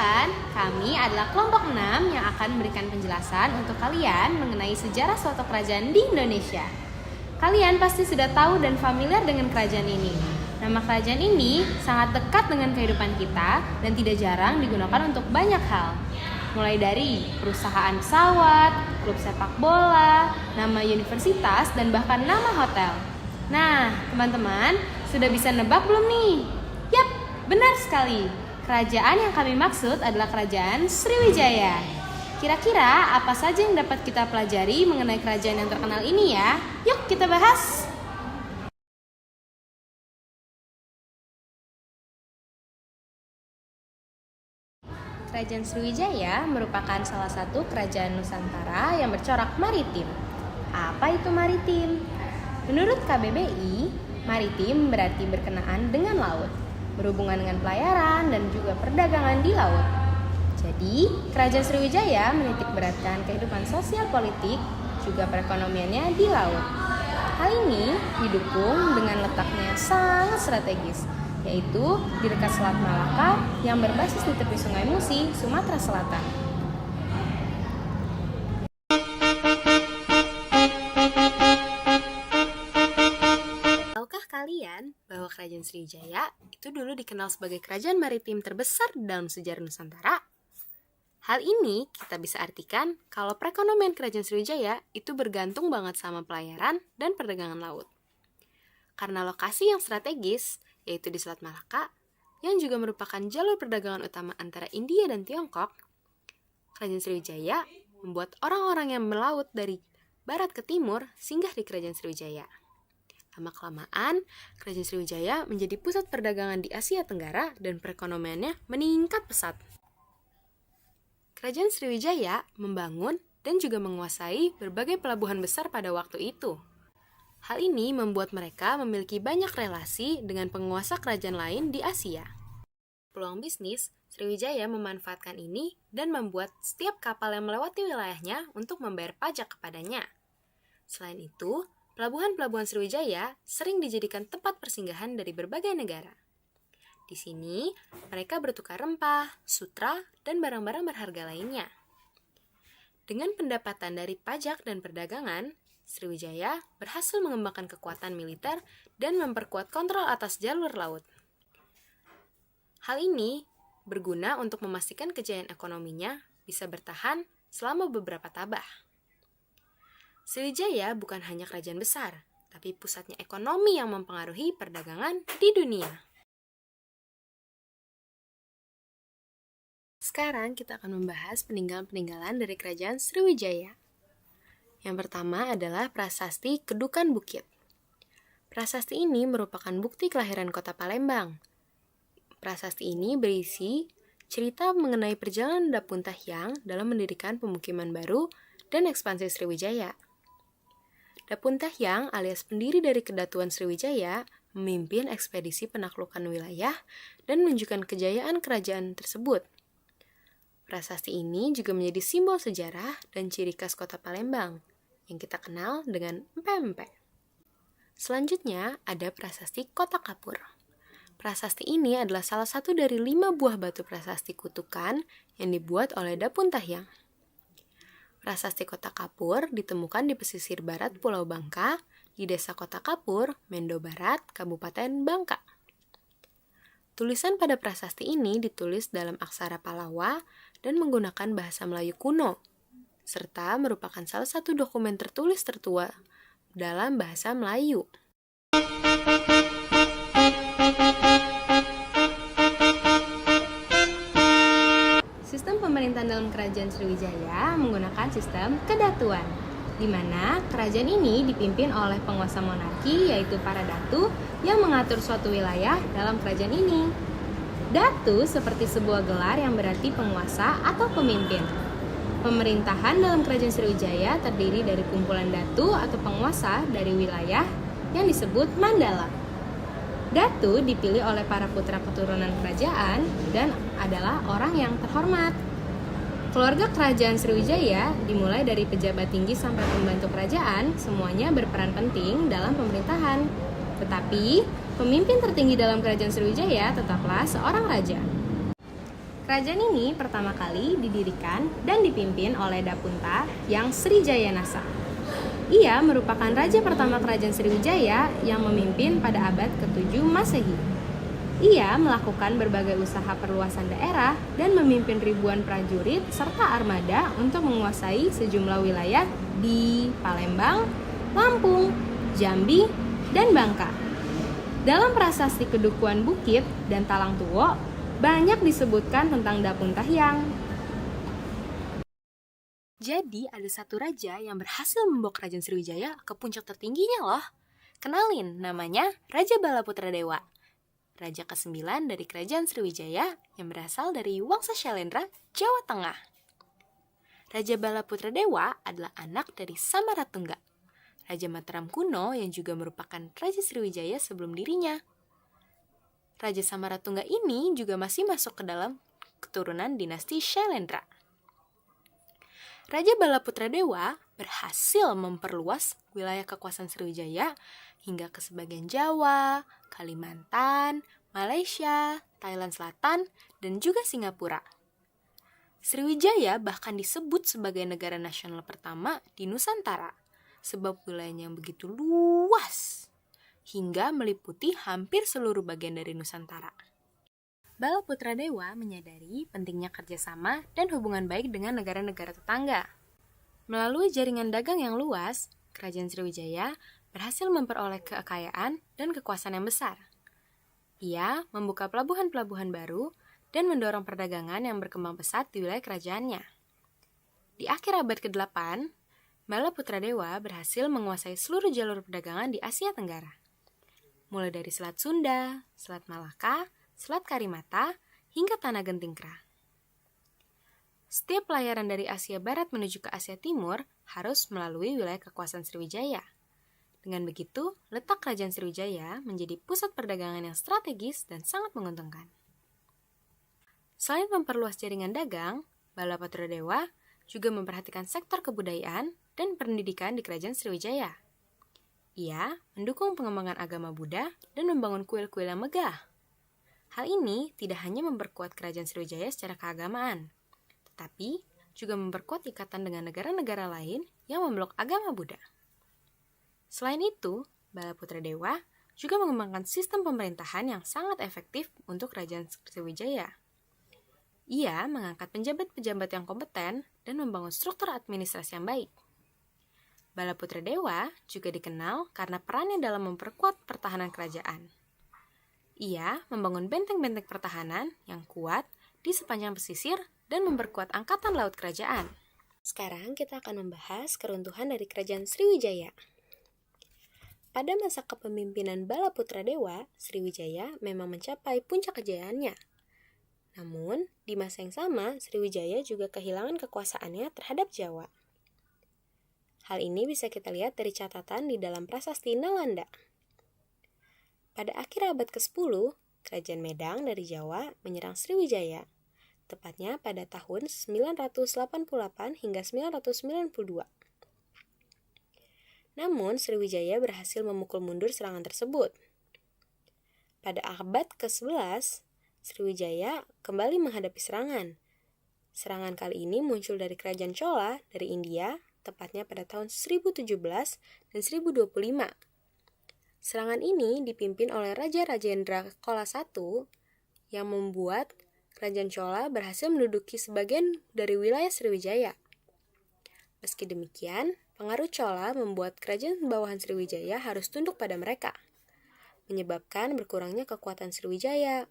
Perkenalkan, kami adalah kelompok 6 yang akan memberikan penjelasan untuk kalian mengenai sejarah suatu kerajaan di Indonesia. Kalian pasti sudah tahu dan familiar dengan kerajaan ini. Nama kerajaan ini sangat dekat dengan kehidupan kita dan tidak jarang digunakan untuk banyak hal. Mulai dari perusahaan pesawat, klub sepak bola, nama universitas, dan bahkan nama hotel. Nah, teman-teman, sudah bisa nebak belum nih? Yap, benar sekali. Kerajaan yang kami maksud adalah Kerajaan Sriwijaya. Kira-kira apa saja yang dapat kita pelajari mengenai kerajaan yang terkenal ini ya? Yuk kita bahas! Kerajaan Sriwijaya merupakan salah satu kerajaan Nusantara yang bercorak maritim. Apa itu maritim? Menurut KBBI, maritim berarti berkenaan dengan laut, berhubungan dengan pelayaran dan juga perdagangan di laut. Jadi, Kerajaan Sriwijaya menitik beratkan kehidupan sosial politik juga perekonomiannya di laut. Hal ini didukung dengan letaknya yang sangat strategis, yaitu di dekat Selat Malaka yang berbasis di tepi Sungai Musi, Sumatera Selatan. Tahukah kalian bahwa Kerajaan Sriwijaya itu dulu dikenal sebagai kerajaan maritim terbesar dalam sejarah Nusantara? Hal ini kita bisa artikan kalau perekonomian Kerajaan Sriwijaya itu bergantung banget sama pelayaran dan perdagangan laut. Karena lokasi yang strategis, yaitu di Selat Malaka, yang juga merupakan jalur perdagangan utama antara India dan Tiongkok, Kerajaan Sriwijaya membuat orang-orang yang melaut dari barat ke timur singgah di Kerajaan Sriwijaya. Lama-kelamaan, Kerajaan Sriwijaya menjadi pusat perdagangan di Asia Tenggara dan perekonomiannya meningkat pesat. Kerajaan Sriwijaya membangun dan juga menguasai berbagai pelabuhan besar pada waktu itu. Hal ini membuat mereka memiliki banyak relasi dengan penguasa kerajaan lain di Asia. Peluang bisnis, Sriwijaya memanfaatkan ini dan membuat setiap kapal yang melewati wilayahnya untuk membayar pajak kepadanya. Selain itu, pelabuhan-pelabuhan Sriwijaya sering dijadikan tempat persinggahan dari berbagai negara. Di sini, mereka bertukar rempah, sutra, dan barang-barang berharga lainnya. Dengan pendapatan dari pajak dan perdagangan, Sriwijaya berhasil mengembangkan kekuatan militer dan memperkuat kontrol atas jalur laut. Hal ini berguna untuk memastikan kejayaan ekonominya bisa bertahan selama beberapa tabah. Sriwijaya bukan hanya kerajaan besar, tapi pusatnya ekonomi yang mempengaruhi perdagangan di dunia. Sekarang kita akan membahas peninggalan-peninggalan dari Kerajaan Sriwijaya. Yang pertama adalah Prasasti Kedukan Bukit. Prasasti ini merupakan bukti kelahiran kota Palembang. Prasasti ini berisi cerita mengenai perjalanan Dapun Tahyang dalam mendirikan pemukiman baru dan ekspansi Sriwijaya. Dapun Tahyang alias pendiri dari Kedatuan Sriwijaya memimpin ekspedisi penaklukan wilayah dan menunjukkan kejayaan kerajaan tersebut. Prasasti ini juga menjadi simbol sejarah dan ciri khas kota Palembang, yang kita kenal dengan empek-empek. Selanjutnya ada Prasasti Kota Kapur. Prasasti ini adalah salah satu dari 5 buah batu prasasti kutukan yang dibuat oleh Dapun Tahyang. Prasasti Kota Kapur ditemukan di pesisir barat Pulau Bangka, di Desa Kota Kapur, Mendo Barat, Kabupaten Bangka. Tulisan pada prasasti ini ditulis dalam aksara Palawa dan menggunakan bahasa Melayu kuno, serta merupakan salah satu dokumen tertulis tertua dalam bahasa Melayu. Sistem pemerintahan dalam Kerajaan Sriwijaya menggunakan sistem kedatuan, di mana kerajaan ini dipimpin oleh penguasa monarki, yaitu para datu yang mengatur suatu wilayah dalam kerajaan ini. Datu seperti sebuah gelar yang berarti penguasa atau pemimpin. Pemerintahan dalam Kerajaan Sriwijaya terdiri dari kumpulan datu atau penguasa dari wilayah yang disebut Mandala. Datu dipilih oleh para putra keturunan kerajaan dan adalah orang yang terhormat. Keluarga Kerajaan Sriwijaya dimulai dari pejabat tinggi sampai pembantu kerajaan, semuanya berperan penting dalam pemerintahan. Tetapi, pemimpin tertinggi dalam Kerajaan Sriwijaya tetaplah seorang raja. Kerajaan ini pertama kali didirikan dan dipimpin oleh Dapunta yang Srijaya Nasa. Ia merupakan raja pertama kerajaan Sriwijaya yang memimpin pada abad ke-7 Masehi. Ia melakukan berbagai usaha perluasan daerah dan memimpin ribuan prajurit serta armada untuk menguasai sejumlah wilayah di Palembang, Lampung, Jambi, dan Bangka. Dalam prasasti Kedukuhan Bukit dan Talang Tuwo, banyak disebutkan tentang Dapunta Hyang. Jadi ada satu raja yang berhasil membawa kerajaan Sriwijaya ke puncak tertingginya loh. Kenalin, namanya Raja Balaputra Dewa. Raja ke-9 dari kerajaan Sriwijaya yang berasal dari Wangsa Syailendra, Jawa Tengah. Raja Balaputra Dewa adalah anak dari Samaratungga, Raja Mataram kuno yang juga merupakan Raja Sriwijaya sebelum dirinya. Raja Samaratungga ini juga masih masuk ke dalam keturunan dinasti Syailendra. Raja Balaputra Dewa berhasil memperluas wilayah kekuasaan Sriwijaya hingga ke sebagian Jawa, Kalimantan, Malaysia, Thailand Selatan, dan juga Singapura. Sriwijaya bahkan disebut sebagai negara nasional pertama di Nusantara, sebab wilayahnya yang begitu luas, hingga meliputi hampir seluruh bagian dari Nusantara. Balaputra Dewa menyadari pentingnya kerjasama dan hubungan baik dengan negara-negara tetangga. Melalui jaringan dagang yang luas, Kerajaan Sriwijaya berhasil memperoleh kekayaan dan kekuasaan yang besar. Ia membuka pelabuhan-pelabuhan baru dan mendorong perdagangan yang berkembang pesat di wilayah kerajaannya. Di akhir abad ke-8, Balaputra Dewa berhasil menguasai seluruh jalur perdagangan di Asia Tenggara, mulai dari Selat Sunda, Selat Malaka, Selat Karimata, hingga Tanah Gentingkra. Setiap pelayaran dari Asia Barat menuju ke Asia Timur harus melalui wilayah kekuasaan Sriwijaya. Dengan begitu, letak Kerajaan Sriwijaya menjadi pusat perdagangan yang strategis dan sangat menguntungkan. Selain memperluas jaringan dagang, Balaputra Dewa juga memperhatikan sektor kebudayaan dan pendidikan di Kerajaan Sriwijaya. Ia mendukung pengembangan agama Buddha dan membangun kuil-kuil yang megah. Hal ini tidak hanya memperkuat Kerajaan Sriwijaya secara keagamaan, tetapi juga memperkuat ikatan dengan negara-negara lain yang memeluk agama Buddha. Selain itu, Balaputra Dewa juga mengembangkan sistem pemerintahan yang sangat efektif untuk Kerajaan Sriwijaya. Ia mengangkat pejabat-pejabat yang kompeten dan membangun struktur administrasi yang baik. Balaputra Dewa juga dikenal karena perannya dalam memperkuat pertahanan kerajaan. Ia membangun benteng-benteng pertahanan yang kuat di sepanjang pesisir dan memperkuat angkatan laut kerajaan. Sekarang kita akan membahas keruntuhan dari Kerajaan Sriwijaya. Pada masa kepemimpinan Balaputra Dewa, Sriwijaya memang mencapai puncak kejayaannya. Namun, di masa yang sama, Sriwijaya juga kehilangan kekuasaannya terhadap Jawa. Hal ini bisa kita lihat dari catatan di dalam prasasti Nalanda. Pada akhir abad ke-10, Kerajaan Medang dari Jawa menyerang Sriwijaya, tepatnya pada tahun 988 hingga 992. Namun, Sriwijaya berhasil memukul mundur serangan tersebut. Pada abad ke-11, Sriwijaya kembali menghadapi serangan. Serangan kali ini muncul dari Kerajaan Chola dari India, tepatnya pada tahun 1017 dan 1025. Serangan ini dipimpin oleh Raja Rajendra Chola I yang membuat Kerajaan Chola berhasil menduduki sebagian dari wilayah Sriwijaya. Meski demikian, pengaruh Chola membuat kerajaan bawahan Sriwijaya harus tunduk pada mereka, menyebabkan berkurangnya kekuatan Sriwijaya.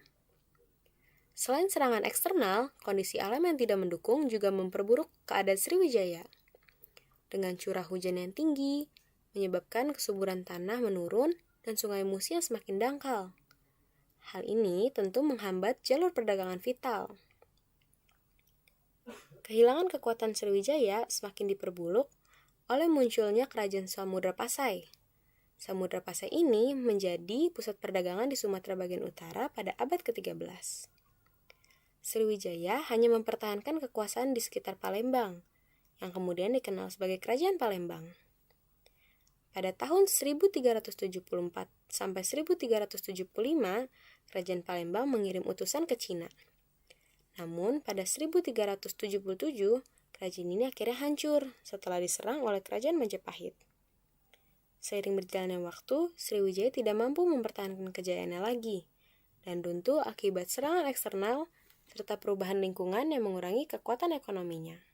Selain serangan eksternal, kondisi alam yang tidak mendukung juga memperburuk keadaan Sriwijaya. Dengan curah hujan yang tinggi, menyebabkan kesuburan tanah menurun dan sungai Musi yang semakin dangkal. Hal ini tentu menghambat jalur perdagangan vital. Kehilangan kekuatan Sriwijaya semakin diperburuk oleh munculnya Kerajaan Samudra Pasai. Samudra Pasai ini menjadi pusat perdagangan di Sumatera bagian utara pada abad ke-13. Sriwijaya hanya mempertahankan kekuasaan di sekitar Palembang, yang kemudian dikenal sebagai Kerajaan Palembang. Pada tahun 1374 sampai 1375, Kerajaan Palembang mengirim utusan ke Cina. Namun, pada 1377, kerajaan ini akhirnya hancur setelah diserang oleh kerajaan Majapahit. Seiring berjalannya waktu, Sriwijaya tidak mampu mempertahankan kejayaannya lagi, dan runtuh akibat serangan eksternal serta perubahan lingkungan yang mengurangi kekuatan ekonominya.